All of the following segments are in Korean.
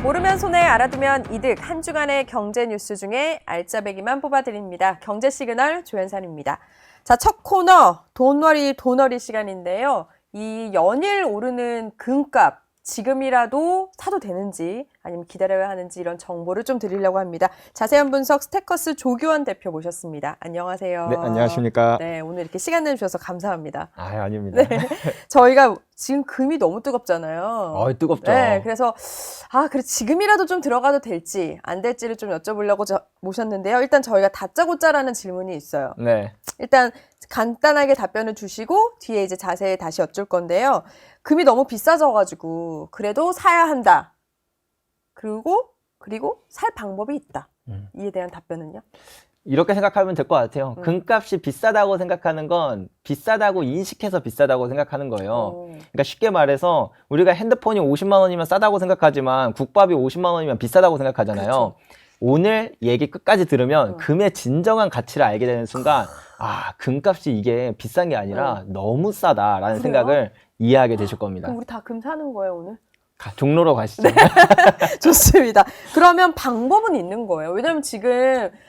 모르면 손해, 알아두면 이득. 한 주간의 경제 뉴스 중에 알짜배기만 뽑아드립니다. 경제 시그널 조현산입니다. 자, 첫 코너 돈벌이 시간인데요. 이 연일 오르는 금값 지금이라도 사도 되는지 아니면 기다려야 하는지 이런 정보를 좀 드리려고 합니다. 자세한 분석 스테커스 조규원 대표 모셨습니다. 안녕하세요. 네, 안녕하십니까. 네, 오늘 이렇게 시간 내주셔서 감사합니다. 아닙니다. 네, 저희가 지금 금이 너무 뜨겁잖아요. 뜨겁죠. 네, 그래서 그래 지금이라도 좀 들어가도 될지 안 될지를 좀 여쭤보려고 모셨는데요. 일단 저희가 다짜고짜라는 질문이 있어요. 네. 일단 간단하게 답변을 주시고 뒤에 이제 자세히 다시 여쭐 건데요. 금이 너무 비싸져가지고 그래도 사야 한다. 그리고 살 방법이 있다. 이에 대한 답변은요? 이렇게 생각하면 될 것 같아요. 금값이 비싸다고 생각하는 건 비싸다고 인식해서 비싸다고 생각하는 거예요. 그러니까 쉽게 말해서 우리가 핸드폰이 50만 원이면 싸다고 생각하지만 국밥이 50만 원이면 비싸다고 생각하잖아요. 그렇죠. 오늘 얘기 끝까지 들으면 금의 진정한 가치를 알게 되는 순간 금값이 이게 비싼 게 아니라 너무 싸다라는 그래요? 생각을 이해하게 되실 겁니다. 그럼 우리 다 금 사는 거예요, 오늘? 종로로 가시죠. 네. 좋습니다. 그러면 방법은 있는 거예요. 왜냐면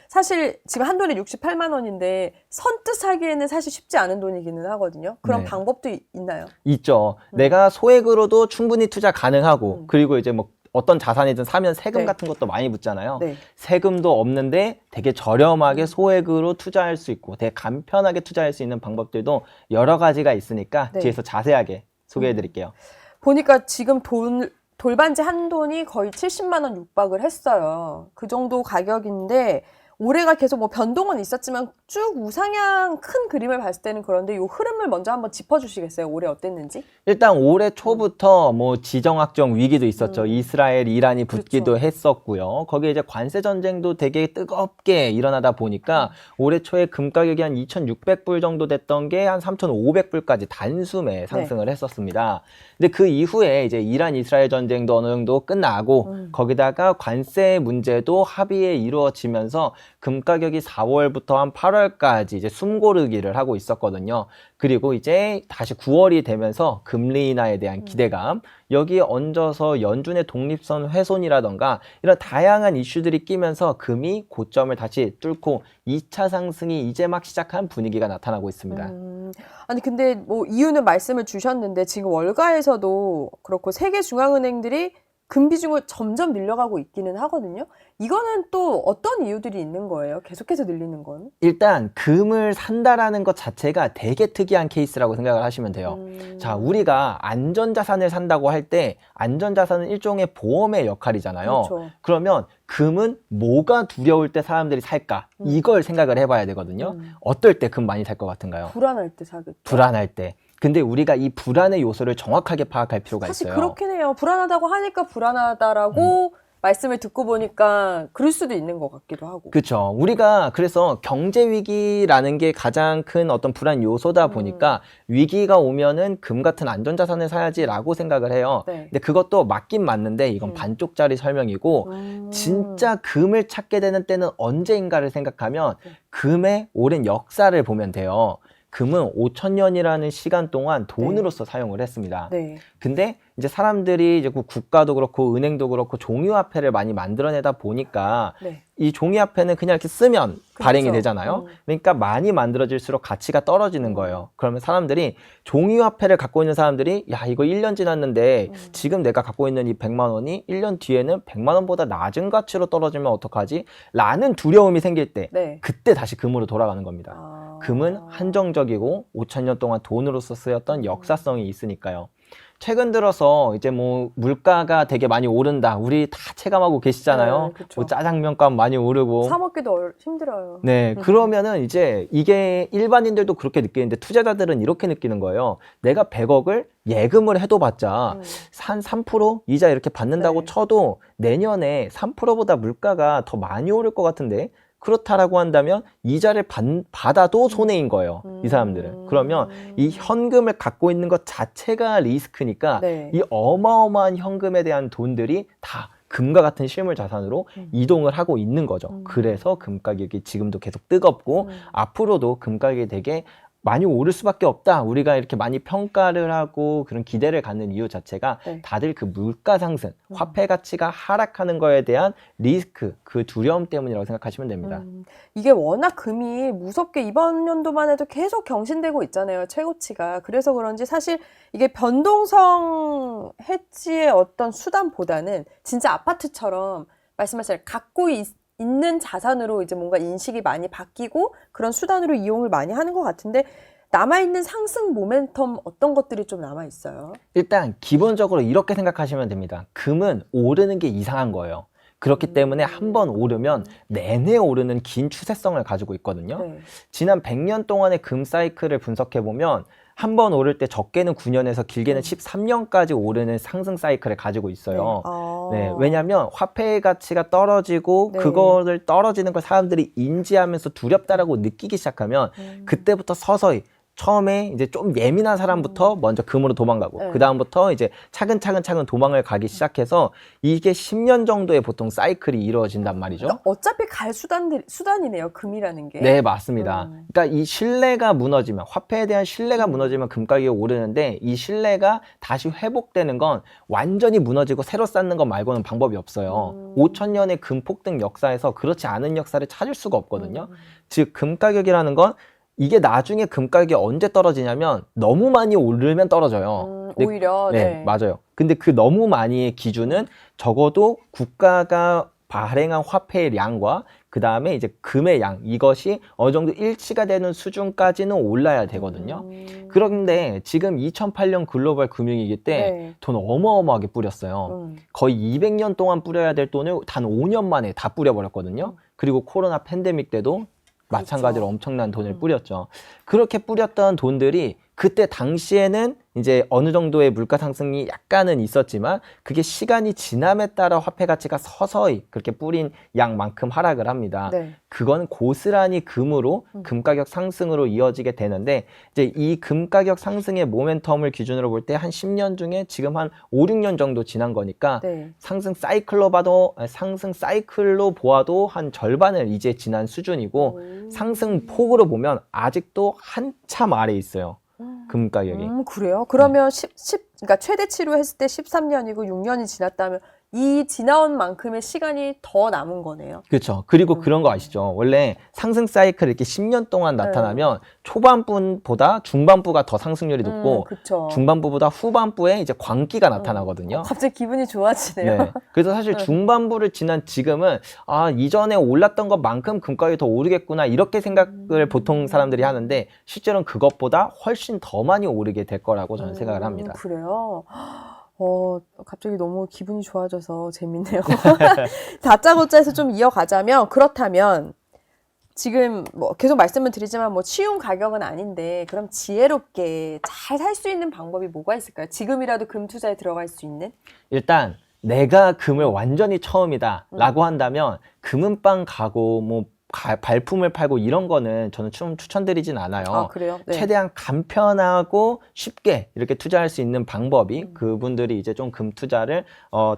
사실 지금 한 돈에 68만 원인데 선뜻 사기에는 사실 쉽지 않은 돈이기는 하거든요. 그런 네. 방법도 있나요? 있죠. 내가 소액으로도 충분히 투자 가능하고 그리고 이제 뭐 어떤 자산이든 사면 세금 네. 같은 것도 많이 붙잖아요. 네. 세금도 없는데 되게 저렴하게 소액으로 투자할 수 있고 되게 간편하게 투자할 수 있는 방법들도 여러 가지가 있으니까 네. 뒤에서 자세하게 소개해 드릴게요. 보니까 지금 돌반지 한 돈이 거의 70만 원 육박을 했어요. 그 정도 가격인데 올해가 계속 뭐 변동은 있었지만 쭉 우상향 큰 그림을 봤을 때는 그런데 이 흐름을 먼저 한번 짚어주시겠어요? 올해 어땠는지? 일단 올해 초부터 뭐 지정학적 위기도 있었죠. 이스라엘, 이란이 붙기도 그렇죠. 했었고요. 거기에 이제 관세 전쟁도 되게 뜨겁게 일어나다 보니까 올해 초에 금 가격이 한 2,600불 정도 됐던 게 한 3,500불까지 단숨에 상승을 했었습니다. 근데 그 이후에 이제 이란, 이스라엘 전쟁도 어느 정도 끝나고 거기다가 관세 문제도 합의에 이루어지면서 금 가격이 4월부터 한 8월까지 이제 숨고르기를 하고 있었거든요. 그리고 이제 다시 9월이 되면서 금리 인하에 대한 기대감, 여기에 얹어서 연준의 독립선 훼손이라던가 이런 다양한 이슈들이 끼면서 금이 고점을 다시 뚫고 2차 상승이 이제 막 시작한 분위기가 나타나고 있습니다. 아니 근데 뭐 이유는 말씀을 주셨는데 지금 월가에서도 그렇고 세계 중앙은행들이 금 비중을 점점 늘려가고 있기는 하거든요. 이거는 또 어떤 이유들이 있는 거예요? 계속해서 늘리는 건? 일단 금을 산다라는 것 자체가 되게 특이한 케이스라고 생각을 하시면 돼요. 자, 우리가 안전자산을 산다고 할 때 안전자산은 일종의 보험의 역할이잖아요. 그렇죠. 그러면 금은 뭐가 두려울 때 사람들이 살까? 이걸 생각을 해봐야 되거든요. 어떨 때 금 많이 살 것 같은가요? 불안할 때 사겠죠. 불안할 때. 근데 우리가 이 불안의 요소를 정확하게 파악할 필요가 사실 있어요. 그렇긴 해요. 불안하다고 하니까 불안하다라고 말씀을 듣고 보니까 그럴 수도 있는 것 같기도 하고. 그렇죠. 우리가 그래서 경제 위기라는 게 가장 큰 어떤 불안 요소다 보니까 위기가 오면은 금 같은 안전자산을 사야지라고 생각을 해요. 네. 근데 그것도 맞긴 맞는데 이건 반쪽짜리 설명이고 진짜 금을 찾게 되는 때는 언제인가를 생각하면 금의 오랜 역사를 보면 돼요. 금은 5,000년이라는 시간 동안 돈으로서 사용을 했습니다. 네. 근데 이제 사람들이 이제 국가도 그렇고 은행도 그렇고 종이화폐를 많이 만들어내다 보니까 이 종이화폐는 그냥 이렇게 쓰면 발행이 되잖아요. 그러니까 많이 만들어질수록 가치가 떨어지는 거예요. 그러면 사람들이 종이화폐를 갖고 있는 사람들이 야 이거 1년 지났는데 지금 내가 갖고 있는 이 100만 원이 1년 뒤에는 100만 원보다 낮은 가치로 떨어지면 어떡하지? 라는 두려움이 생길 때 그때 다시 금으로 돌아가는 겁니다. 금은 한정적이고 5,000년 동안 돈으로서 쓰였던 역사성이 있으니까요. 최근 들어서 이제 뭐 물가가 되게 많이 오른다. 우리 다 체감하고 계시잖아요. 그쵸. 뭐 짜장면값 많이 오르고. 사 먹기도 힘들어요. 네, 그러면은 이제 이게 일반인들도 그렇게 느끼는데 투자자들은 이렇게 느끼는 거예요. 내가 100억을 예금을 해둬봤자 한 3% 이자 이렇게 받는다고 쳐도 내년에 3%보다 물가가 더 많이 오를 것 같은데 그렇다라고 한다면 이자를 받아도 손해인 거예요. 이 사람들은. 그러면 이 현금을 갖고 있는 것 자체가 리스크니까 이 어마어마한 현금에 대한 돈들이 다 금과 같은 실물 자산으로 이동을 하고 있는 거죠. 그래서 금 가격이 지금도 계속 뜨겁고 앞으로도 금 가격이 되게 많이 오를 수밖에 없다. 우리가 이렇게 많이 평가를 하고 그런 기대를 갖는 이유 자체가 네. 다들 그 물가 상승, 화폐 가치가 하락하는 거에 대한 리스크, 그 두려움 때문이라고 생각하시면 됩니다. 이게 워낙 금이 무섭게 이번 연도만 해도 계속 경신되고 있잖아요. 최고치가. 그래서 그런지 사실 이게 변동성 해지의 어떤 수단보다는 진짜 아파트처럼 말씀하신 갖고 있는 자산으로 이제 뭔가 인식이 많이 바뀌고 그런 수단으로 이용을 많이 하는 것 같은데 남아있는 상승 모멘텀 어떤 것들이 좀 남아있어요? 일단 기본적으로 이렇게 생각하시면 됩니다. 금은 오르는 게 이상한 거예요. 그렇기 때문에 한번 오르면 내내 오르는 긴 추세성을 가지고 있거든요. 네. 지난 100년 동안의 금 사이클을 분석해 보면 한 번 오를 때 적게는 9년에서 길게는 13년까지 오르는 상승 사이클을 가지고 있어요. 네, 왜냐하면 화폐의 가치가 떨어지고 네. 그거를 떨어지는 걸 사람들이 인지하면서 두렵다라고 느끼기 시작하면 그때부터 서서히 처음에 이제 좀 예민한 사람부터 먼저 금으로 도망가고 네. 그 다음부터 이제 차근차근 도망을 가기 시작해서 이게 10년 정도의 보통 사이클이 이루어진단 말이죠. 그러니까 어차피 갈 수단이네요. 금이라는 게. 네, 맞습니다. 그러니까 이 신뢰가 무너지면, 화폐에 대한 신뢰가 무너지면 금 가격이 오르는데 이 신뢰가 다시 회복되는 건 완전히 무너지고 새로 쌓는 것 말고는 방법이 없어요. 5,000년의 금 폭등 역사에서 그렇지 않은 역사를 찾을 수가 없거든요. 즉, 금 가격이라는 건 이게 나중에 금 가격이 언제 떨어지냐면 너무 많이 오르면 떨어져요. 근데 오히려. 네, 맞아요. 근데 그 너무 많이의 기준은 적어도 국가가 발행한 화폐의 양과 그 다음에 이제 금의 양, 이것이 어느 정도 일치가 되는 수준까지는 올라야 되거든요. 그런데 지금 2008년 글로벌 금융위기 때 네. 돈 어마어마하게 뿌렸어요. 거의 200년 동안 뿌려야 될 돈을 단 5년 만에 다 뿌려버렸거든요. 그리고 코로나 팬데믹 때도 마찬가지로 엄청난 돈을 뿌렸죠. 그렇게 뿌렸던 돈들이 그때 당시에는 이제 어느 정도의 물가 상승이 약간은 있었지만 그게 시간이 지남에 따라 화폐 가치가 서서히 그렇게 뿌린 양만큼 하락을 합니다. 네. 그건 고스란히 금으로 금 가격 상승으로 이어지게 되는데 이제 이 금 가격 상승의 모멘텀을 기준으로 볼 때 한 10년 중에 지금 한 5, 6년 정도 지난 거니까 네. 상승 사이클로 보아도 한 절반을 이제 지난 수준이고 상승 폭으로 보면 아직도 한참 아래 있어요. 금 가격이. 그래요? 그러면 그러니까 최대치로 했을 때 13년이고 6년이 지났다면 이 지나온 만큼의 시간이 더 남은 거네요. 그렇죠. 그리고 그런 거 아시죠? 원래 상승 사이클 이렇게 10년 동안 나타나면 초반부보다 중반부가 더 상승률이 높고 그쵸. 중반부보다 후반부에 이제 광기가 나타나거든요. 갑자기 기분이 좋아지네요. 네. 그래서 사실 중반부를 지난 지금은 아, 이전에 올랐던 것만큼 금가격이 더 오르겠구나 이렇게 생각을 보통 사람들이 하는데 실제로는 그것보다 훨씬 더 많이 오르게 될 거라고 저는 생각을 합니다. 그래요? 갑자기 너무 기분이 좋아져서 재밌네요. 다짜고짜 해서 좀 이어가자면, 그렇다면, 지금 뭐 계속 말씀을 드리지만 뭐 쉬운 가격은 아닌데, 그럼 지혜롭게 잘 살 수 있는 방법이 뭐가 있을까요? 지금이라도 금 투자에 들어갈 수 있는? 일단 내가 금을 완전히 처음이다 라고 한다면 금은방 가고 뭐 발품을 팔고 이런 거는 저는 좀 추천드리진 않아요. 아, 그래요? 네. 최대한 간편하고 쉽게 이렇게 투자할 수 있는 방법이 그분들이 이제 좀 금 투자를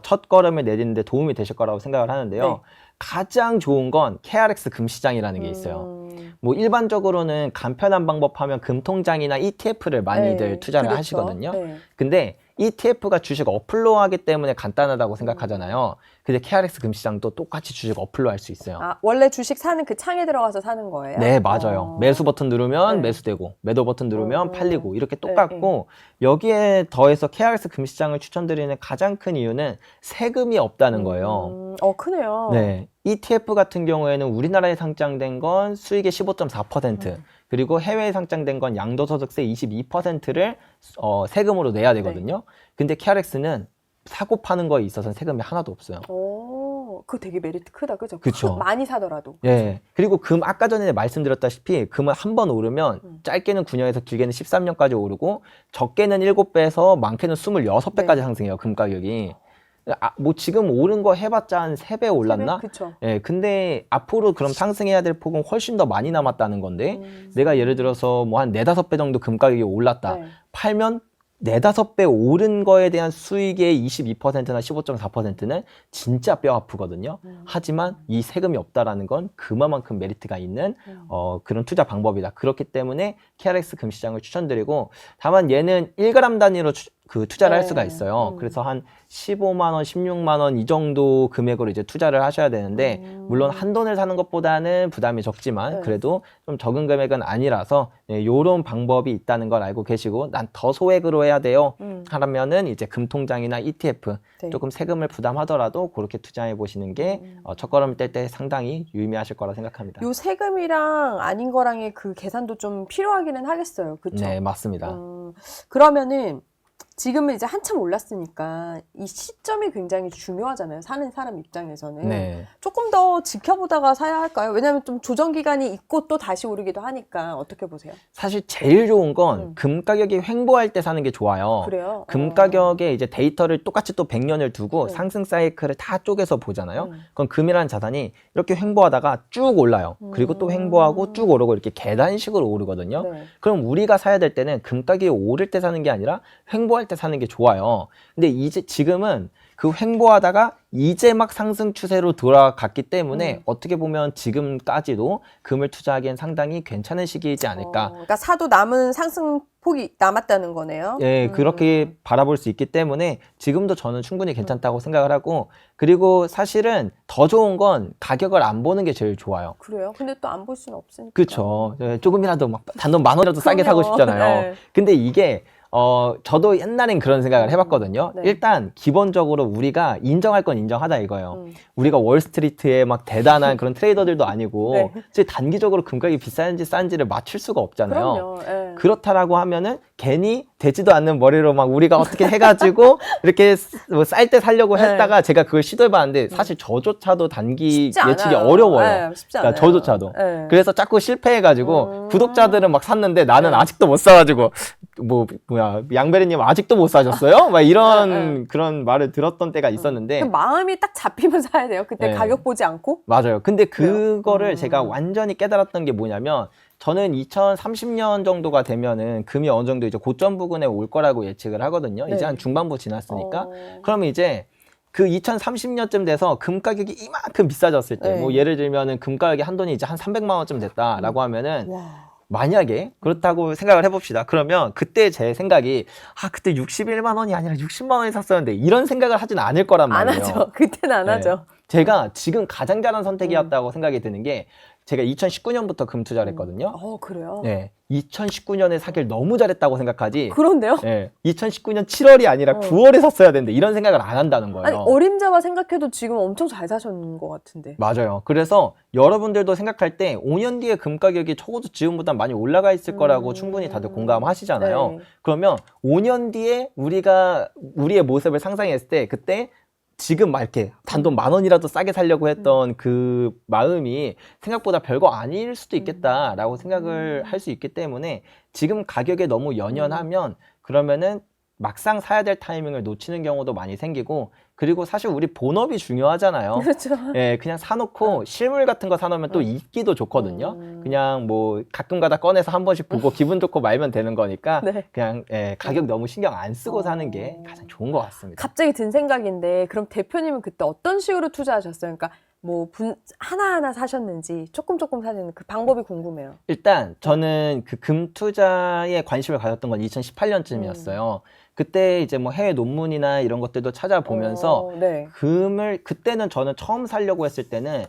첫 걸음을 내딛는 데 도움이 되실 거라고 생각을 하는데요. 네. 가장 좋은 건 KRX 금시장이라는 게 있어요. 뭐 일반적으로는 간편한 방법 하면 금통장이나 ETF를 많이들 네, 투자를 그렇죠. 하시거든요. 네. 근데 ETF가 주식 어플로 하기 때문에 간단하다고 생각하잖아요. 근데 KRX 금시장도 똑같이 주식 어플로 할 수 있어요. 아, 원래 주식 사는 그 창에 들어가서 사는 거예요? 네, 맞아요. 매수 버튼 누르면 네. 매수되고 매도 버튼 누르면 팔리고 이렇게 똑같고 여기에 더해서 KRX 금시장을 추천드리는 가장 큰 이유는 세금이 없다는 거예요. 크네요. 네, ETF 같은 경우에는 우리나라에 상장된 건 수익의 15.4%, 그리고 해외에 상장된 건 양도소득세 22%를 세금으로 내야 되거든요. 근데 KRX는 사고 파는 거에 있어서는 세금이 하나도 없어요. 그거 되게 메리트 크다, 그죠? 그쵸. 많이 사더라도. 예. 그리고 금 아까 전에 말씀드렸다시피 금은 한 번 오르면 짧게는 9년에서 길게는 13년까지 오르고 적게는 7배에서 많게는 26배까지 상승해요. 금 가격이. 뭐 지금 오른 거 해봤자 한 3배 올랐나? 그쵸. 예, 근데 앞으로 그럼 상승해야 될 폭은 훨씬 더 많이 남았다는 건데 내가 예를 들어서 뭐 한 4, 5배 정도 금 가격이 올랐다. 네. 팔면 4-5배 오른 거에 대한 수익의 22%나 15.4%는 진짜 뼈 아프거든요. 하지만 이 세금이 없다라는 건 그만큼 메리트가 있는 그런 투자 방법이다. 그렇기 때문에 KRX 금시장을 추천드리고, 다만 얘는 1g 단위로 투자를 할 수가 있어요. 그래서 한 15만 원, 16만 원 이 정도 금액으로 이제 투자를 하셔야 되는데, 물론 한돈을 사는 것보다는 부담이 적지만 그래도 좀 적은 금액은 아니라서 요런 방법이 있다는 걸 알고 계시고, 난 더 소액으로 해야 돼요 하면은 이제 금통장이나 ETF 조금 세금을 부담하더라도 그렇게 투자해 보시는 게 첫걸음을 뗄 때 상당히 유의미하실 거라 생각합니다. 요 세금이랑 아닌 거랑의 그 계산도 좀 필요하기는 하겠어요. 그렇죠? 네, 맞습니다. 그러면은 지금은 이제 한참 올랐으니까 이 시점이 굉장히 중요하잖아요. 사는 사람 입장에서는. 네. 조금 더 지켜보다가 사야 할까요? 왜냐하면 좀 조정 기간이 있고 또 다시 오르기도 하니까 어떻게 보세요? 사실 제일 좋은 건 금 가격이 횡보할 때 사는 게 좋아요. 그래요? 금 가격에 이제 데이터를 똑같이 또 100년을 두고 상승 사이클을 다 쪼개서 보잖아요. 그럼 금이라는 자산이 이렇게 횡보하다가 쭉 올라요. 그리고 또 횡보하고 쭉 오르고 이렇게 계단식으로 오르거든요. 네. 그럼 우리가 사야 될 때는 금 가격이 오를 때 사는 게 아니라 횡보할 때 사는 게 좋아요. 근데 이제 지금은 그 횡보하다가 이제 막 상승 추세로 돌아갔기 때문에 어떻게 보면 지금까지도 금을 투자하기엔 상당히 괜찮은 시기이지 않을까. 그러니까 사도 남은 상승 폭이 남았다는 거네요. 예, 그렇게 바라볼 수 있기 때문에 지금도 저는 충분히 괜찮다고 생각을 하고, 그리고 사실은 더 좋은 건 가격을 안 보는 게 제일 좋아요. 그래요? 근데 또 안 볼 수는 없으니까. 그렇죠. 조금이라도 막 단돈 10,000원이라도 싸게 사고 그럼요. 싶잖아요. 네. 근데 이게 저도 옛날엔 그런 생각을 해봤거든요. 네. 일단 기본적으로 우리가 인정할 건 인정하다 이거예요. 우리가 월스트리트에 막 대단한 그런 트레이더들도 아니고 네. 단기적으로 금가격이 비싼지 싼지를 맞출 수가 없잖아요. 그럼요. 예. 그렇다라고 하면은 괜히 되지도 않는 머리로 막 우리가 어떻게 해가지고 이렇게 뭐 쌀 때 살려고 했다가 제가 그걸 시도해봤는데 사실 저조차도 단기 쉽지 예측이 않아요. 어려워요. 네, 쉽지 않아요. 그러니까 저조차도. 네. 그래서 자꾸 실패해가지고 구독자들은 막 샀는데 나는 아직도 못 사가지고 양배리님 아직도 못 사셨어요? 막 이런 그런 말을 들었던 때가 있었는데 그 마음이 딱 잡히면 사야 돼요. 그때 네. 가격 보지 않고. 맞아요. 근데 그거를 제가 완전히 깨달았던 게 뭐냐면, 저는 2030년 정도가 되면은 금이 어느 정도 이제 고점 부근에 올 거라고 예측을 하거든요. 네. 이제 한 중반부 지났으니까. 그러면 이제 그 2030년쯤 돼서 금 가격이 이만큼 비싸졌을 때, 네. 뭐 예를 들면은 금 가격이 한돈이 이제 한 300만 원쯤 됐다라고 하면은 와. 만약에 그렇다고 생각을 해봅시다. 그러면 그때 제 생각이 그때 61만 원이 아니라 60만 원에 샀었는데 이런 생각을 하진 않을 거란 안 말이에요. 하죠. 그때는 안 네. 하죠. 제가 지금 가장 잘한 선택이었다고 생각이 드는 게, 제가 2019년부터 금 투자를 했거든요. 그래요? 네, 2019년에 사길 너무 잘했다고 생각하지. 그런데요? 네, 2019년 7월이 아니라 9월에 샀어야 되는데 이런 생각을 안 한다는 거예요. 아니, 어림잡아 생각해도 지금 엄청 잘 사셨는 것 같은데. 맞아요. 그래서 여러분들도 생각할 때 5년 뒤에 금 가격이 적어도 지금보다 많이 올라가 있을 거라고 충분히 다들 공감하시잖아요. 네. 그러면 5년 뒤에 우리가 우리의 모습을 상상했을 때, 그때 지금 막 이렇게 단돈 10,000원이라도 싸게 살려고 했던 그 마음이 생각보다 별거 아닐 수도 있겠다라고 생각을 할 수 있기 때문에, 지금 가격에 너무 연연하면 그러면은 막상 사야 될 타이밍을 놓치는 경우도 많이 생기고, 그리고 사실 우리 본업이 중요하잖아요. 그렇죠. 예, 그냥 사놓고 실물 같은 거 사놓으면 또 잊기도 좋거든요. 그냥 뭐 가끔 가다 꺼내서 한 번씩 보고 기분 좋고 말면 되는 거니까 네. 그냥 가격 너무 신경 안 쓰고 사는 게 가장 좋은 것 같습니다. 갑자기 든 생각인데, 그럼 대표님은 그때 어떤 식으로 투자하셨어요? 그러니까 뭐 하나하나 사셨는지 조금 사셨는지 그 방법이 궁금해요. 일단 저는 그 금 투자에 관심을 가졌던 건 2018년쯤이었어요. 그때 이제 뭐 해외 논문이나 이런 것들도 찾아보면서 네. 금을, 그때는 저는 처음 사려고 했을 때는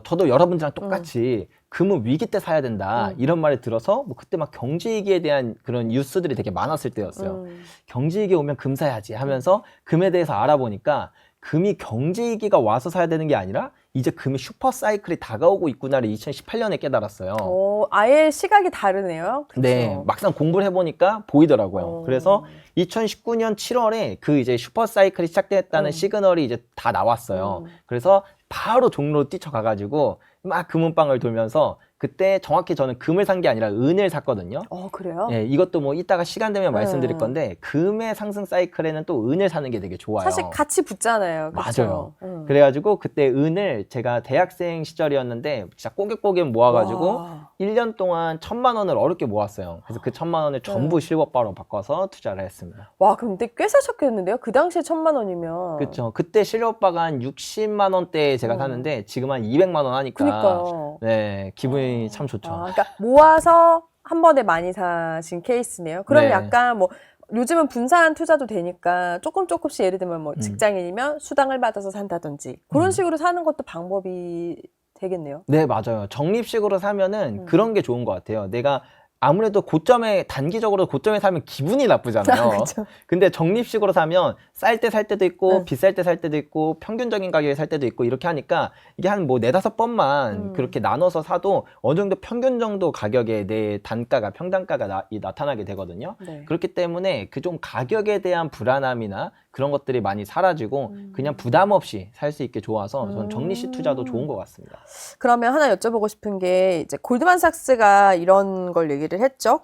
저도 여러분들이랑 똑같이 금은 위기 때 사야 된다 이런 말을 들어서, 뭐 그때 막 경제위기에 대한 그런 뉴스들이 되게 많았을 때였어요. 경제위기 오면 금 사야지 하면서 금에 대해서 알아보니까, 금이 경제위기가 와서 사야 되는 게 아니라 이제 금이 슈퍼 사이클이 다가오고 있구나를 2018년에 깨달았어요. 아예 시각이 다르네요. 그쵸? 네, 막상 공부를 해보니까 보이더라고요. 그래서 2019년 7월에 그 이제 슈퍼 사이클이 시작됐다는 시그널이 이제 다 나왔어요. 그래서 바로 종로로 뛰쳐가가지고 막 금은방을 돌면서, 그때 정확히 저는 금을 산 게 아니라 은을 샀거든요. 그래요? 예, 이것도 뭐 이따가 시간 되면 말씀드릴 건데, 금의 상승 사이클에는 또 은을 사는 게 되게 좋아요. 사실 같이 붙잖아요. 그쵸? 맞아요. 그래가지고 그때 은을 제가 대학생 시절이었는데 진짜 꼬깃꼬깃 모아가지고 와. 1년 동안 1,000만 원을 어렵게 모았어요. 그래서 그 1,000만 원을 전부 실버바로 바꿔서 투자를 했습니다. 와, 근데 꽤 사셨겠는데요? 그 당시에 1,000만 원이면. 그렇죠. 그때 실버바가 한 60만 원대에 제가 샀는데 지금 한 200만 원 하니까 그니까요. 네, 기분이 참 좋죠. 그러니까 모아서 한 번에 많이 사신 케이스네요. 그럼 네. 약간 뭐 요즘은 분산 투자도 되니까 조금씩 예를 들면 뭐 직장인이면 수당을 받아서 산다든지 그런 식으로 사는 것도 방법이 되겠네요. 네, 맞아요. 적립식으로 사면은 그런 게 좋은 것 같아요. 내가 아무래도 고점에, 단기적으로 고점에 사면 기분이 나쁘잖아요. 그렇죠. 근데 적립식으로 사면 쌀 때 살 때도 있고, 네. 비쌀 때 살 때도 있고, 평균적인 가격에 살 때도 있고, 이렇게 하니까 이게 한 뭐 4-5번만 그렇게 나눠서 사도 어느 정도 평균 정도 가격에 내 단가가, 평단가가 나타나게 되거든요. 네. 그렇기 때문에 그 좀 가격에 대한 불안함이나 그런 것들이 많이 사라지고 그냥 부담 없이 살 수 있게 좋아서 저는 적립식 투자도 좋은 것 같습니다. 그러면 하나 여쭤보고 싶은 게 이제 골드만삭스가 이런 걸 얘기를 했죠.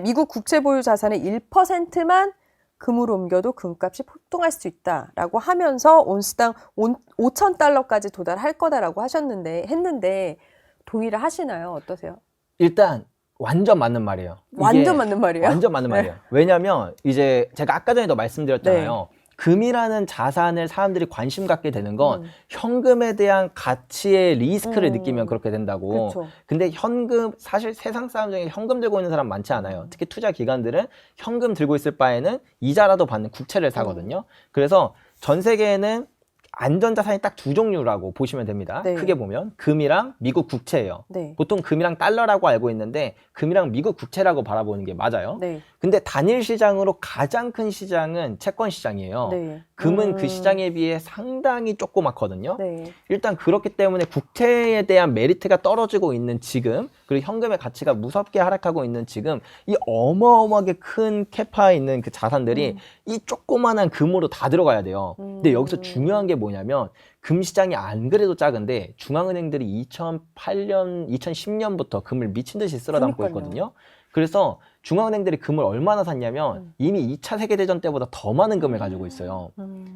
미국 국채 보유 자산의 1%만 금으로 옮겨도 금값이 폭등할 수 있다라고 하면서 온스당 5,000달러까지 도달할 거다라고 했는데 동의를 하시나요? 어떠세요? 일단 완전 맞는 말이에요. 이게 완전 맞는 말이에요? 완전 맞는 네. 말이에요. 왜냐면 이제 제가 아까 전에도 말씀드렸잖아요. 금이라는 자산을 사람들이 관심 갖게 되는 건 현금에 대한 가치의 리스크를 느끼면 그렇게 된다고. 그쵸. 근데 현금, 사실 세상 사람 중에 현금 들고 있는 사람 많지 않아요. 특히 투자 기관들은 현금 들고 있을 바에는 이자라도 받는 국채를 사거든요. 그래서 전 세계에는 안전자산이 딱 두 종류라고 보시면 됩니다. 네. 크게 보면 금이랑 미국 국채예요. 네. 보통 금이랑 달러라고 알고 있는데 금이랑 미국 국채라고 바라보는 게 맞아요. 네. 근데 단일 시장으로 가장 큰 시장은 채권 시장이에요. 네. 금은 그 시장에 비해 상당히 조그맣거든요. 네. 일단 그렇기 때문에 국채에 대한 메리트가 떨어지고 있는 지금, 그리고 현금의 가치가 무섭게 하락하고 있는 지금, 이 어마어마하게 큰 캐파에 있는 그 자산들이 이 조그만한 금으로 다 들어가야 돼요. 근데 여기서 중요한 게 뭐냐면 금 시장이 안 그래도 작은데 중앙은행들이 2008년, 2010년부터 금을 미친 듯이 쓸어 담고 그러니까요. 있거든요. 그래서 중앙은행들이 금을 얼마나 샀냐면 이미 2차 세계대전 때보다 더 많은 금을 가지고 있어요.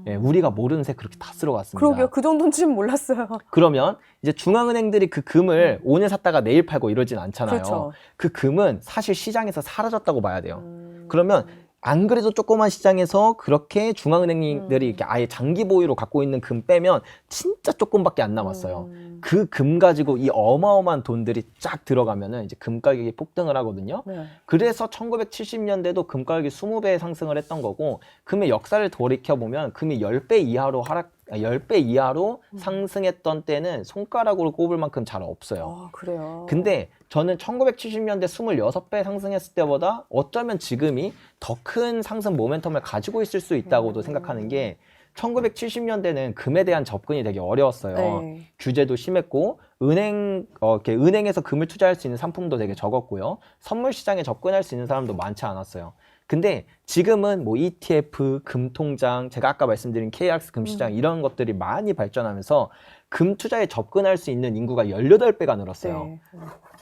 예, 우리가 모르는 새 그렇게 다 쓸어갔습니다. 그러게요. 그 정도인지는 몰랐어요. 그러면 이제 중앙은행들이 그 금을 오늘 샀다가 내일 팔고 이러진 않잖아요. 그렇죠. 그 금은 사실 시장에서 사라졌다고 봐야 돼요. 그러면 안 그래도 조그만 시장에서 그렇게 중앙은행들이 이렇게 아예 장기 보유로 갖고 있는 금 빼면 진짜 조금밖에 안 남았어요. 그 금 가지고 이 어마어마한 돈들이 쫙 들어가면은 이제 금 가격이 폭등을 하거든요. 네. 그래서 1970년대도 금 가격이 20배 상승을 했던 거고, 금의 역사를 돌이켜 보면 금이 10배 이하로 상승했던 때는 손가락으로 꼽을 만큼 잘 없어요. 아, 그래요. 근데 저는 1970년대 26배 상승했을 때보다 어쩌면 지금이 더 큰 상승 모멘텀을 가지고 있을 수 있다고도 생각하는 게, 1970년대는 금에 대한 접근이 되게 어려웠어요. 네. 규제도 심했고 이렇게 은행에서 금을 투자할 수 있는 상품도 되게 적었고요. 선물 시장에 접근할 수 있는 사람도 많지 않았어요. 근데 지금은 뭐 ETF, 금통장, 제가 아까 말씀드린 KRX 금시장 이런 것들이 많이 발전하면서 금 투자에 접근할 수 있는 인구가 18배가 늘었어요. 네.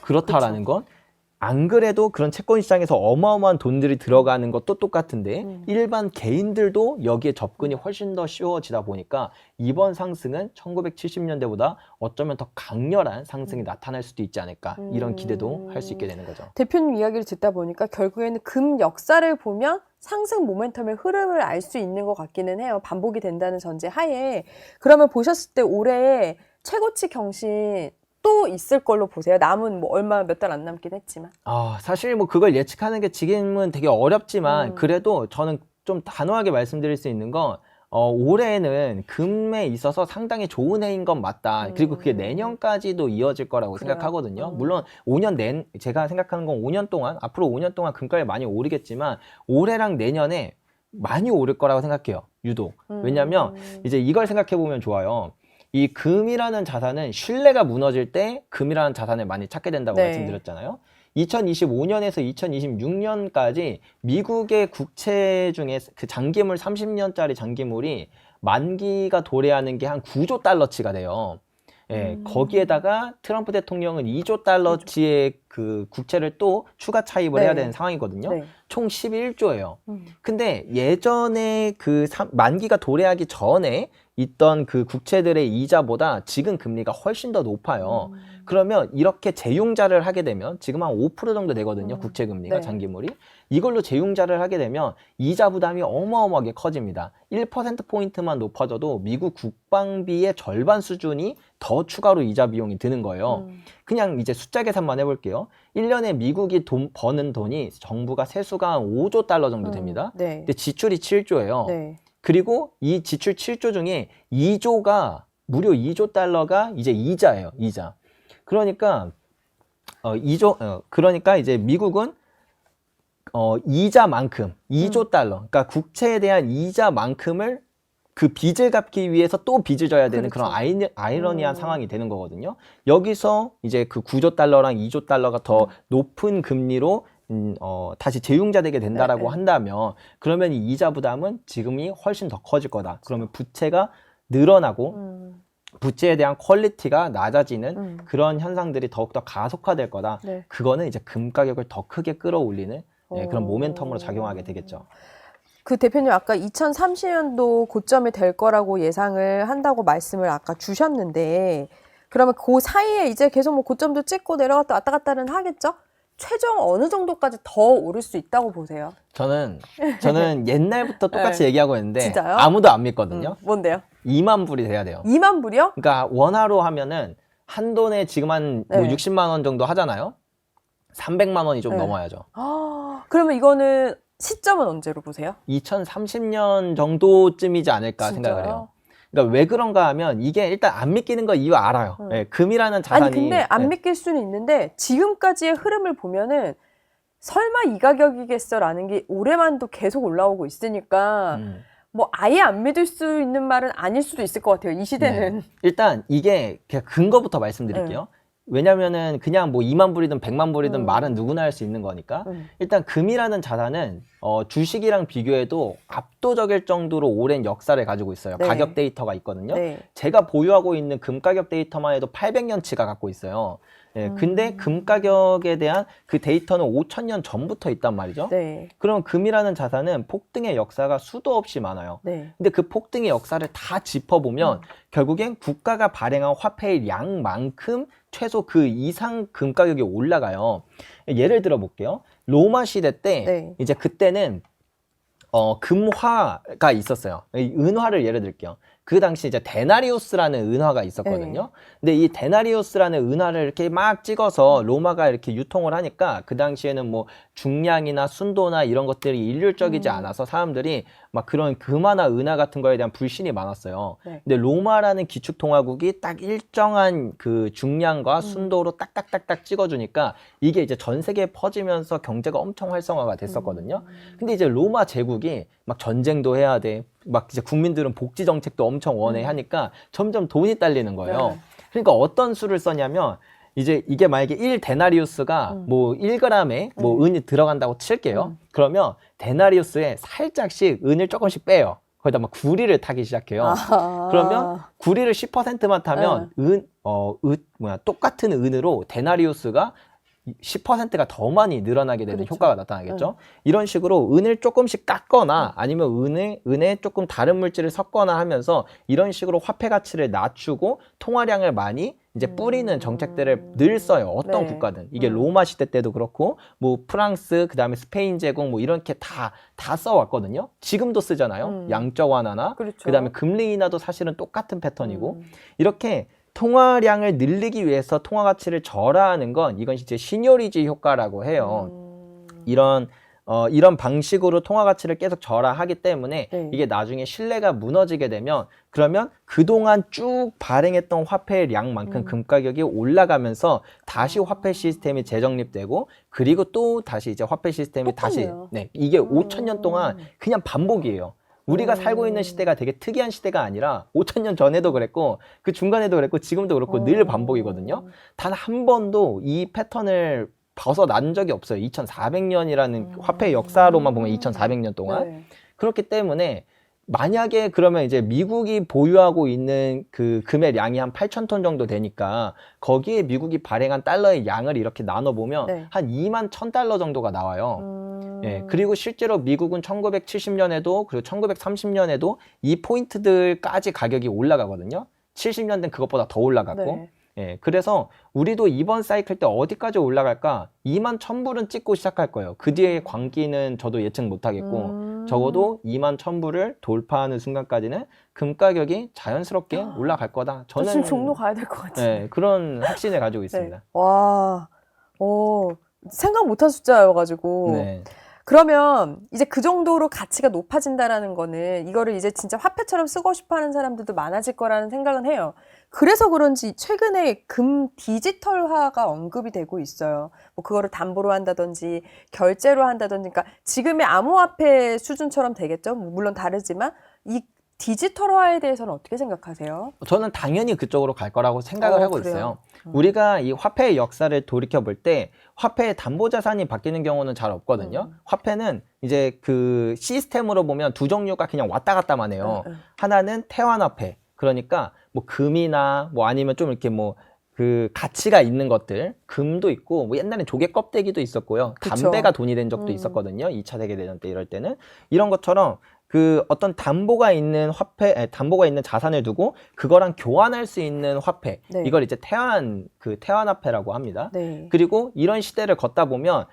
그렇다라는 건 안 그래도 그런 채권 시장에서 어마어마한 돈들이 들어가는 것도 똑같은데 일반 개인들도 여기에 접근이 훨씬 더 쉬워지다 보니까 이번 상승은 1970년대보다 어쩌면 더 강렬한 상승이 나타날 수도 있지 않을까, 이런 기대도 할 수 있게 되는 거죠. 대표님 이야기를 듣다 보니까 결국에는 금 역사를 보면 상승 모멘텀의 흐름을 알 수 있는 것 같기는 해요. 반복이 된다는 전제 하에. 그러면 보셨을 때 올해 최고치 경신 또 있을 걸로 보세요. 남은 뭐 얼마 몇 달 안 남긴 했지만. 사실 뭐 그걸 예측하는 게 지금은 되게 어렵지만 그래도 저는 좀 단호하게 말씀드릴 수 있는 건 올해는 금에 있어서 상당히 좋은 해인 건 맞다. 그리고 그게 내년까지도 이어질 거라고 그래요? 생각하거든요. 물론 제가 생각하는 건 5년 동안, 앞으로 5년 동안 금가격이 많이 오르겠지만 올해랑 내년에 많이 오를 거라고 생각해요. 유독. 왜냐면 이제 이걸 생각해 보면 좋아요. 이 금이라는 자산은 신뢰가 무너질 때 금이라는 자산을 많이 찾게 된다고 네. 말씀드렸잖아요. 2025년에서 2026년까지 미국의 국채 중에 그 장기물 30년짜리 장기물이 만기가 도래하는 게 한 9조 달러치가 돼요. 예, 거기에다가 트럼프 대통령은 2조 달러치의 그 국채를 또 추가 차입을 네. 해야 되는 상황이거든요. 네. 총 11조예요. 근데 예전에 그 만기가 도래하기 전에 있던 그 국채들의 이자보다 지금 금리가 훨씬 더 높아요. 그러면 이렇게 재융자를 하게 되면 지금 한 5% 정도 되거든요. 국채 금리가 네. 장기물이. 이걸로 재융자를 하게 되면 이자 부담이 어마어마하게 커집니다. 1%포인트만 높아져도 미국 국방비의 절반 수준이 더 추가로 이자 비용이 드는 거예요. 그냥 이제 숫자 계산만 해볼게요. 1년에 미국이 버는 돈이 정부가 세수가 한 5조 달러 정도 됩니다. 네. 근데 지출이 7조예요. 네. 그리고 이 지출 7조 중에 2조가 무려 2조 달러가 이제 이자예요. 이자. 그러니까 그러니까 이제 미국은 이자만큼 2조 달러, 그러니까 국채에 대한 이자만큼을 그 빚을 갚기 위해서 또 빚을 져야 되는 그렇죠. 그런 아이러니한 상황이 되는 거거든요. 여기서 이제 그 9조 달러랑 2조 달러가 더 높은 금리로 다시 재융자 되게 된다라고 네. 한다면 그러면 이 이자 부담은 지금이 훨씬 더 커질 거다. 그러면 부채가 늘어나고 부채에 대한 퀄리티가 낮아지는 그런 현상들이 더욱더 가속화될 거다. 네. 그거는 이제 금 가격을 더 크게 끌어올리는 그런 모멘텀으로 작용하게 되겠죠. 그 대표님 아까 2030년도 고점이 될 거라고 예상을 한다고 말씀을 아까 주셨는데 그러면 그 사이에 이제 계속 뭐 고점도 찍고 내려갔다 왔다 갔다는 하겠죠? 최종 어느 정도까지 더 오를 수 있다고 보세요? 저는 옛날부터 똑같이 네. 얘기하고 있는데 진짜요? 아무도 안 믿거든요. 뭔데요? 2만 불이 돼야 돼요. 2만 불이요? 그러니까 원화로 하면은 한 돈에 지금 한 뭐 네. 60만 원 정도 하잖아요. 300만 원이 좀 네. 넘어야죠. 그러면 이거는 시점은 언제로 보세요? 2030년 정도쯤이지 않을까 생각을 해요. 그러니까 왜 그런가 하면 이게 일단 안 믿기는 거 이유 알아요. 예, 금이라는 자산이. 아니 근데 안 예. 믿길 수는 있는데 지금까지의 흐름을 보면은 설마 이 가격이겠어라는 게 올해만도 계속 올라오고 있으니까 뭐 아예 안 믿을 수 있는 말은 아닐 수도 있을 것 같아요. 이 시대는. 네. 일단 이게 그냥 근거부터 말씀드릴게요. 왜냐면은 그냥 뭐 2만 불이든 100만 불이든 말은 누구나 할 수 있는 거니까. 일단 금이라는 자산은 주식이랑 비교해도 압도적일 정도로 오랜 역사를 가지고 있어요. 네. 가격 데이터가 있거든요. 네. 제가 보유하고 있는 금 가격 데이터만 해도 800년치가 갖고 있어요. 예, 근데 금 가격에 대한 그 데이터는 5,000년 전부터 있단 말이죠. 네. 그럼 금이라는 자산은 폭등의 역사가 수도 없이 많아요. 네. 근데 그 폭등의 역사를 다 짚어보면 결국엔 국가가 발행한 화폐의 양만큼 최소 그 이상 금 가격이 올라가요. 예를 들어 볼게요. 로마 시대 때 네. 이제 그때는 금화가 있었어요. 이 은화를 예를 들게요. 그 당시 이제 데나리우스라는 은화가 있었거든요. 근데 이 데나리우스라는 은화를 이렇게 막 찍어서 로마가 이렇게 유통을 하니까 그 당시에는 뭐 중량이나 순도나 이런 것들이 일률적이지 않아서 사람들이 막 그런 금화나 은화 같은 거에 대한 불신이 많았어요. 네. 근데 로마라는 기축통화국이 딱 일정한 그 중량과 순도로 딱딱딱딱 찍어주니까 이게 이제 전 세계에 퍼지면서 경제가 엄청 활성화가 됐었거든요. 근데 이제 로마 제국이 막 전쟁도 해야 돼. 막 이제 국민들은 복지 정책도 엄청 원해 하니까 점점 돈이 딸리는 거예요. 네. 그러니까 어떤 수를 썼냐면 이제 이게 만약에 1데나리우스가 뭐 1g에 뭐 은이 들어간다고 칠게요. 그러면 데나리우스에 살짝씩 은을 조금씩 빼요. 거기다 막 구리를 타기 시작해요. 그러면 구리를 10%만 타면 똑같은 은으로 데나리우스가 10%가 더 많이 늘어나게 되는 그렇죠. 효과가 나타나겠죠. 이런 식으로 은을 조금씩 깎거나 아니면 은에 조금 다른 물질을 섞거나 하면서 이런 식으로 화폐 가치를 낮추고 통화량을 많이 이제 뿌리는 정책들을 늘 써요. 어떤 네. 국가든. 이게 로마 시대 때도 그렇고 뭐 프랑스, 그다음에 스페인 제국 뭐 이렇게 다 써왔거든요. 지금도 쓰잖아요. 양적 완화나 그렇죠. 그다음에 금리 인하도 사실은 똑같은 패턴이고 이렇게 통화량을 늘리기 위해서 통화 가치를 절하하는 건 이건 이제 시뇨리지 효과라고 해요. 이런 방식으로 통화 가치를 계속 절하하기 때문에 네. 이게 나중에 신뢰가 무너지게 되면 그러면 그동안 쭉 발행했던 화폐의 양만큼 금 가격이 올라가면서 다시 화폐 시스템이 재정립되고 그리고 또 다시 이제 화폐 시스템이 다시 똑같네요. 이게 5,000년 동안 그냥 반복이에요. 우리가 살고 있는 시대가 되게 특이한 시대가 아니라 5,000년 전에도 그랬고 그 중간에도 그랬고 지금도 그렇고 늘 반복이거든요. 단 한 번도 이 패턴을 벗어난 적이 없어요. 2,400년이라는 화폐 역사로만 보면 2,400년 동안. 네. 그렇기 때문에 만약에 그러면 이제 미국이 보유하고 있는 그 금의 양이 한 8,000톤 정도 되니까 거기에 미국이 발행한 달러의 양을 이렇게 나눠보면 네. 한 2만 1,000달러 정도가 나와요. 예, 그리고 실제로 미국은 1970년에도 그리고 1930년에도 이 포인트들까지 가격이 올라가거든요. 70년대는 그것보다 더 올라갔고. 네. 예, 그래서 우리도 이번 사이클 때 어디까지 올라갈까? 2만 1,000불은 찍고 시작할 거예요. 그 뒤에 광기는 저도 예측 못 하겠고, 적어도 2만 1,000불을 돌파하는 순간까지는 금 가격이 자연스럽게 올라갈 거다. 저 지금 종로 가야 될 것 같아요. 예, 그런 확신을 가지고 있습니다. 네. 와, 생각 못한 숫자여가지고. 네. 그러면 이제 그 정도로 가치가 높아진다라는 거는 이거를 이제 진짜 화폐처럼 쓰고 싶어 하는 사람들도 많아질 거라는 생각은 해요. 그래서 그런지 최근에 금 디지털화가 언급이 되고 있어요. 뭐 그거를 담보로 한다든지 결제로 한다든지, 그러니까 지금의 암호화폐 수준처럼 되겠죠. 물론 다르지만 이 디지털화에 대해서는 어떻게 생각하세요? 저는 당연히 그쪽으로 갈 거라고 생각을 하고 그래요? 있어요. 우리가 이 화폐의 역사를 돌이켜 볼 때 화폐의 담보 자산이 바뀌는 경우는 잘 없거든요. 화폐는 이제 그 시스템으로 보면 두 종류가 그냥 왔다 갔다만 해요. 하나는 태환화폐. 그러니까 뭐 금이나 뭐 아니면 좀 이렇게 뭐 그 가치가 있는 것들, 금도 있고 뭐 옛날엔 조개 껍데기도 있었고요. 그쵸. 담배가 돈이 된 적도 있었거든요. 2차 세계대전 때 이럴 때는 이런 것처럼 그 어떤 담보가 있는 담보가 있는 자산을 두고 그거랑 교환할 수 있는 화폐, 네. 이걸 이제 태환화폐라고 합니다. 네. 그리고 이런 시대를 걷다 보면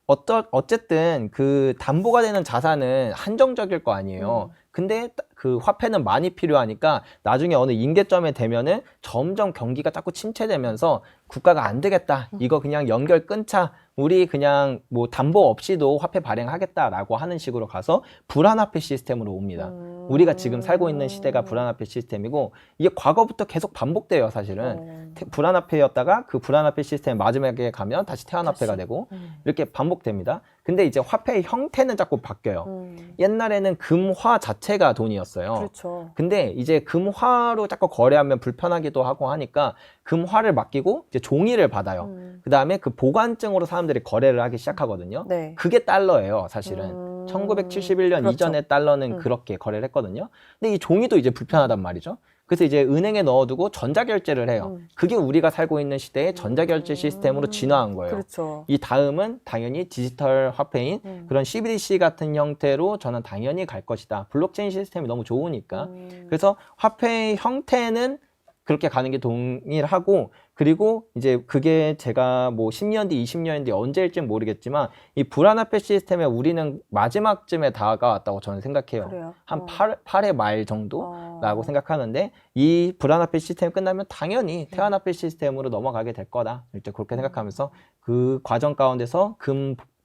어쨌든 그 담보가 되는 자산은 한정적일 거 아니에요. 근데 그 화폐는 많이 필요하니까 나중에 어느 임계점에 되면은 점점 경기가 자꾸 침체되면서 국가가 안 되겠다. 이거 그냥 연결 끊자. 우리 그냥 뭐 담보 없이도 화폐 발행하겠다라고 하는 식으로 가서 불안화폐 시스템으로 옵니다. 우리가 지금 살고 있는 시대가 불안화폐 시스템이고 이게 과거부터 계속 반복돼요, 사실은. 불안화폐였다가 그 불안화폐 시스템 마지막에 가면 다시 태환화폐가 되고 이렇게 반복됩니다. 근데 이제 화폐의 형태는 자꾸 바뀌어요. 옛날에는 금화 자체가 돈이었어요. 그렇죠. 근데 이제 금화로 자꾸 거래하면 불편하기도 하고 하니까 금화를 맡기고 이제 종이를 받아요. 그 다음에 그 보관증으로 사람들이 거래를 하기 시작하거든요. 네. 그게 달러예요, 사실은. 1971년 그렇죠. 이전의 달러는 그렇게 거래를 했거든요. 근데 이 종이도 이제 불편하단 말이죠. 그래서 이제 은행에 넣어두고 전자결제를 해요. 그게 우리가 살고 있는 시대의 전자결제 시스템으로 진화한 거예요. 그렇죠. 이 다음은 당연히 디지털 화폐인 그런 CBDC 같은 형태로 저는 당연히 갈 것이다. 블록체인 시스템이 너무 좋으니까. 그래서 화폐의 형태는 그렇게 가는 게 동일하고, 그리고 이제 그게 제가 뭐 10년 뒤, 20년 뒤 언제일지는 모르겠지만 이 불안화폐 시스템에 우리는 마지막쯤에 다가왔다고 저는 생각해요. 그래요? 한 8의 말 정도라고 생각하는데 이 불안화폐 시스템이 끝나면 당연히 태환화폐 시스템으로 넘어가게 될 거다. 이제 그렇게 생각하면서 그 과정 가운데서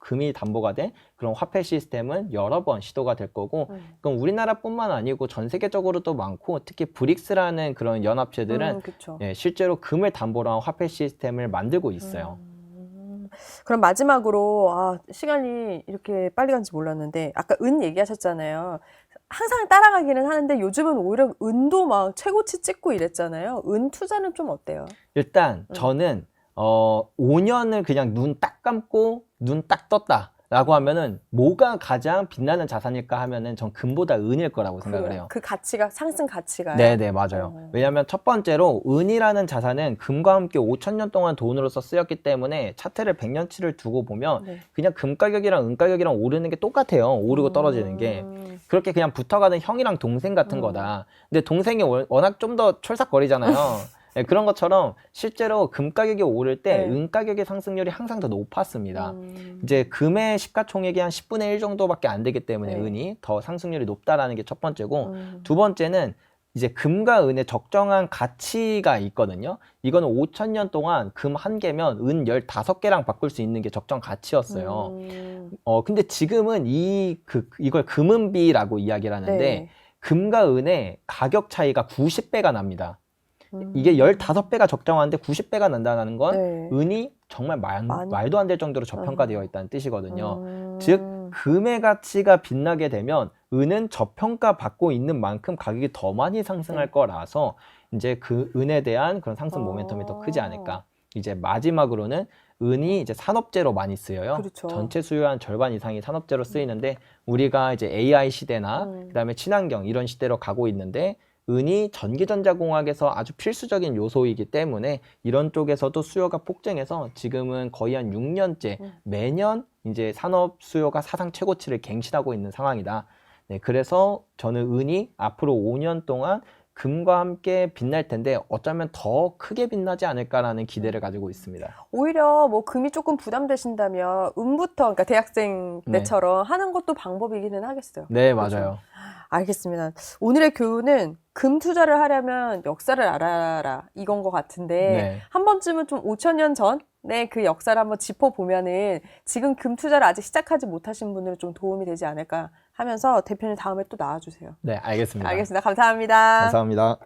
금이 담보가 된 그런 화폐 시스템은 여러 번 시도가 될 거고, 그럼 우리나라뿐만 아니고 전 세계적으로도 많고, 특히 브릭스라는 그런 연합체들은 그쵸. 예, 실제로 금을 담보로 한 화폐 시스템을 만들고 있어요. 그럼 마지막으로 시간이 이렇게 빨리 간지 몰랐는데 아까 은 얘기하셨잖아요. 항상 따라가기는 하는데 요즘은 오히려 은도 막 최고치 찍고 이랬잖아요. 은 투자는 좀 어때요? 일단 저는 5년을 그냥 눈 딱 감고 눈 딱 떴다 라고 하면은 뭐가 가장 빛나는 자산일까 하면은 전 금보다 은일 거라고 생각을 해요. 그 가치가, 상승 가치가요? 네네, 맞아요. 왜냐하면 첫 번째로 은이라는 자산은 금과 함께 5,000년 동안 돈으로서 쓰였기 때문에 차트를 100년치를 두고 보면 그냥 금 가격이랑 은 가격이랑 오르는 게 똑같아요. 오르고 떨어지는 게. 그렇게 그냥 붙어가는 형이랑 동생 같은 거다. 근데 동생이 워낙 좀 더 촐싹거리잖아요. 네, 그런 것처럼 실제로 금 가격이 오를 때 은 가격의 상승률이 항상 더 높았습니다. 이제 금의 시가총액이 한 10분의 1 정도밖에 안 되기 때문에 은이 더 상승률이 높다라는 게 첫 번째고, 두 번째는 이제 금과 은의 적정한 가치가 있거든요. 이거는 5,000년 동안 금 한 개면 은 15개랑 바꿀 수 있는 게 적정 가치였어요. 근데 지금은 이걸 금은비라고 이야기를 하는데 금과 은의 가격 차이가 90배가 납니다. 이게 15배가 적정한데 90배가 난다는 건 은이 정말 말도 안 될 정도로 저평가되어 있다는 뜻이거든요. 즉 금의 가치가 빛나게 되면 은은 저평가 받고 있는 만큼 가격이 더 많이 상승할 거라서 이제 그 은에 대한 그런 상승 모멘텀이 더 크지 않을까. 이제 마지막으로는 은이 이제 산업재로 많이 쓰여요. 그렇죠. 전체 수요 한 절반 이상이 산업재로 쓰이는데 우리가 이제 AI 시대나 그다음에 친환경 이런 시대로 가고 있는데 은이 전기전자공학에서 아주 필수적인 요소이기 때문에 이런 쪽에서도 수요가 폭증해서 지금은 거의 한 6년째 매년 이제 산업 수요가 사상 최고치를 갱신하고 있는 상황이다. 네, 그래서 저는 은이 앞으로 5년 동안 금과 함께 빛날 텐데 어쩌면 더 크게 빛나지 않을까라는 기대를 가지고 있습니다. 오히려 뭐 금이 조금 부담되신다면 은부터, 그러니까 대학생 네. 때처럼 하는 것도 방법이기는 하겠어요. 네, 그렇죠? 맞아요. 알겠습니다. 오늘의 교훈은 금 투자를 하려면 역사를 알아라 이건 것 같은데 네. 한 번쯤은 좀 5,000년 전의 그 역사를 한번 짚어보면은 지금 금 투자를 아직 시작하지 못하신 분들은 좀 도움이 되지 않을까 하면서 대표님 다음에 또 나와주세요. 네, 알겠습니다. 알겠습니다. 감사합니다. 감사합니다.